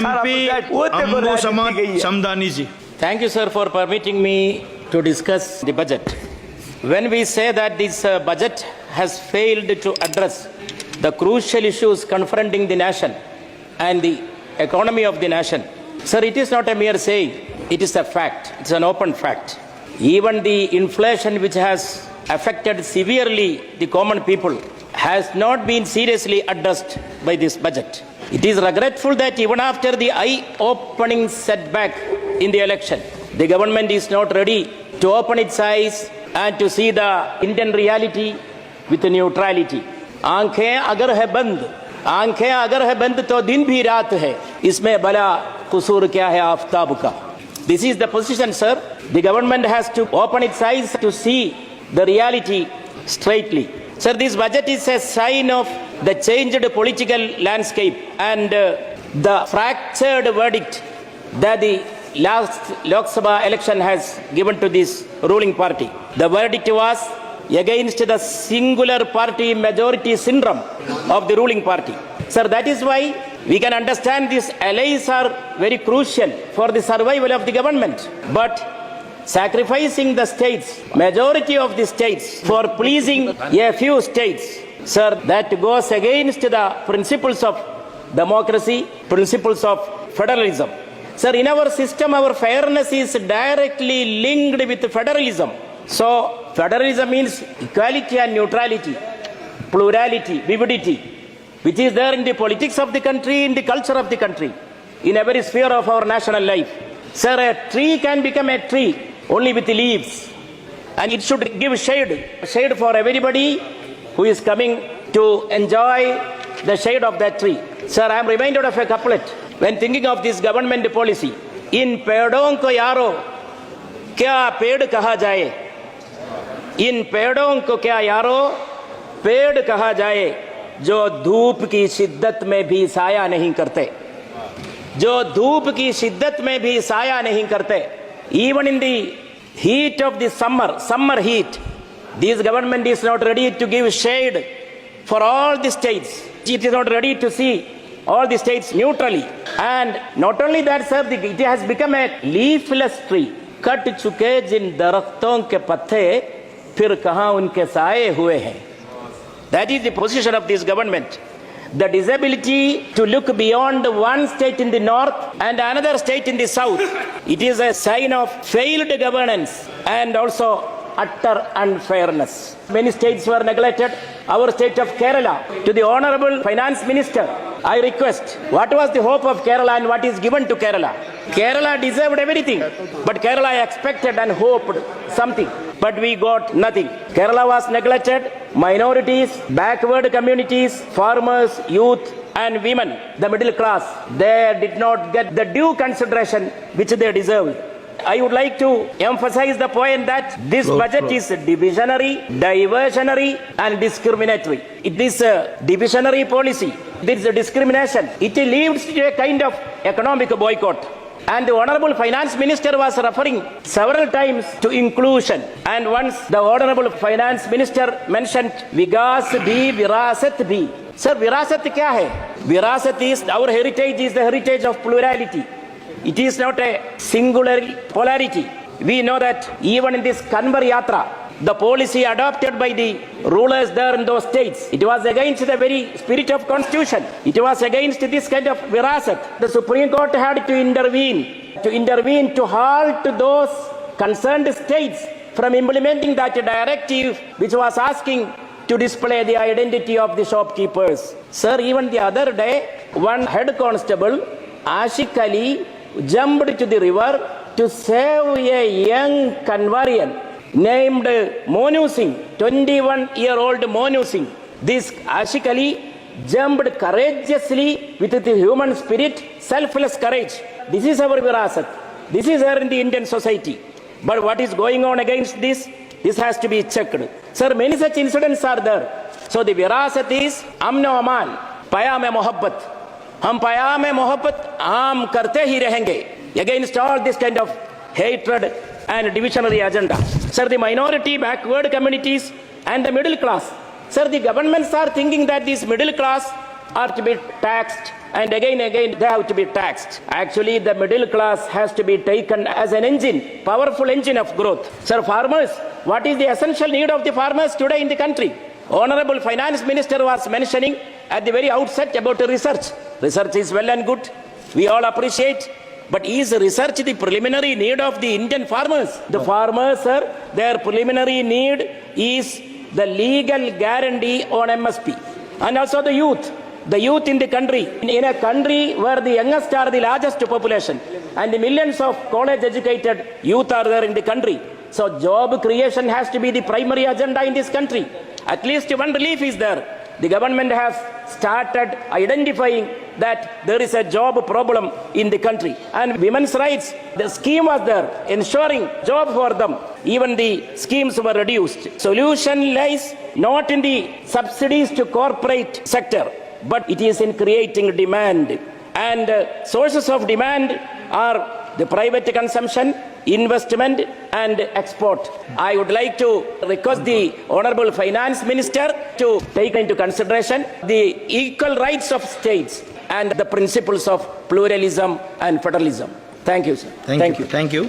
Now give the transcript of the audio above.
MP Ambu Samad Samdani ji. Thank you, sir, for permitting me to discuss the budget. When we say that this budget has failed to address the crucial issues confronting the nation and the economy of the nation, sir, it is not a mere saying, it is a fact, it's an open fact. Even the inflation which has affected severely the common people has not been seriously addressed by this budget. It is regretful that even after the eye-opening setback in the election, the government is not ready to open its eyes and to see the Indian reality with neutrality. आंखें अगर है बंद तो दिन भी रात है, इसमें भला कसूर क्या है आफताब का. This is the position, sir. The government has to open its eyes to see the reality straightly. Sir, this budget is a sign of the changed political landscape and the fractured verdict that the last Lok Sabha election has given to this ruling party. The verdict was against the singular party majority syndrome of the ruling party. Sir, that is why we can understand these allies are very crucial for the survival of the government. But sacrificing the states, majority of the states, for pleasing a few states, sir, that goes against the principles of democracy, principles of federalism. Sir, in our system, our fairness is directly linked with federalism. So, federalism means equality and neutrality, plurality, vividity, which is there in the politics of the country, in the culture of the country, in every sphere of our national life. Sir, a tree can become a tree only with leaves, and it should give shade for everybody who is coming to enjoy the shade of that tree. Sir, I am reminded of a couplet when thinking of this government policy. In पेड़ों को यारो क्या पेड़ कहा जाए, इन पेड़ों को क्या यारो पेड़ कहा जाए, जो धूप की शिद्दत में भी साया नहीं करते, जो धूप की शिद्दत में भी साया नहीं करते. Even in the heat of the summer heat, this government is not ready to give shade for all the states. It is not ready to see all the states neutrally. And not only that, sir, it has become a leafless tree. Cut चुके जिन दरख्तों के पत्ते फिर कहां उनके साए हुए हैं. That is the position of this government. The disability to look beyond one state in the north and another state in the south, it is a sign of failed governance and also utter unfairness. Many states were neglected. Our state of Kerala, to the Honorable Finance Minister, I request, what was the hope of Kerala and what is given to Kerala? Kerala deserved everything, but Kerala expected and hoped something, but we got nothing. Kerala was neglected. Minorities, backward communities, farmers, youth and women, the middle class, they did not get the due consideration which they deserved. I would like to emphasize the point that this budget is divisionary, diversionary and discriminatory. It is a divisionary policy. There is a discrimination. It leads to a kind of economic boycott. And the Honorable Finance Minister was referring several times to inclusion. And once the Honorable Finance Minister mentioned Vigas bhi, Virasat bhi. Sir, Virasat kya hai? Virasat is, our heritage is the heritage of plurality. It is not a singular polarity. We know that even in this Kanbar Yatra, the policy adopted by the rulers there in those states, it was against the very spirit of constitution. It was against this kind of virasat. The Supreme Court had to intervene to halt those concerned states from implementing that directive which was asking to display the identity of the shopkeepers. Sir, even the other day, one head constable, Ashik Ali, jumped to the river to save a young Kanwarian named Monu Singh, 21-year-old Monu Singh. This Ashik Ali jumped courageously with the human spirit, selfless courage. This is our virasat. This is there in the Indian society. But what is going on against this? This has to be checked. Sir, many such incidents are there. So the virasat is amno aman, payam mohabbat. हम पयाम मोहब्बत आम करते ही रहेंगे against all this kind of hatred and divisionary agenda. Sir, the minority, backward communities and the middle class. Sir, the governments are thinking that this middle class are to be taxed, and again they have to be taxed. Actually, the middle class has to be taken as an engine, powerful engine of growth. Sir, farmers, what is the essential need of the farmers today in the country? Honorable Finance Minister was mentioning at the very outset about research. Research is well and good. We all appreciate. But is research the preliminary need of the Indian farmers? The farmers, sir, their preliminary need is the legal guarantee on MSP. And also the youth. The youth in the country. In a country where the youngest are the largest population and the millions of college educated youth are there in the country. So job creation has to be the primary agenda in this country. At least one relief is there. The government has started identifying that there is a job problem in the country. And women's rights, the scheme was there, ensuring job for them. Even the schemes were reduced. Solution lies not in the subsidies to corporate sector, but it is in creating demand. And sources of demand are the private consumption, investment and export. I would like to request the Honorable Finance Minister to take into consideration the equal rights of states and the principles of pluralism and federalism. Thank you, sir. Thank you.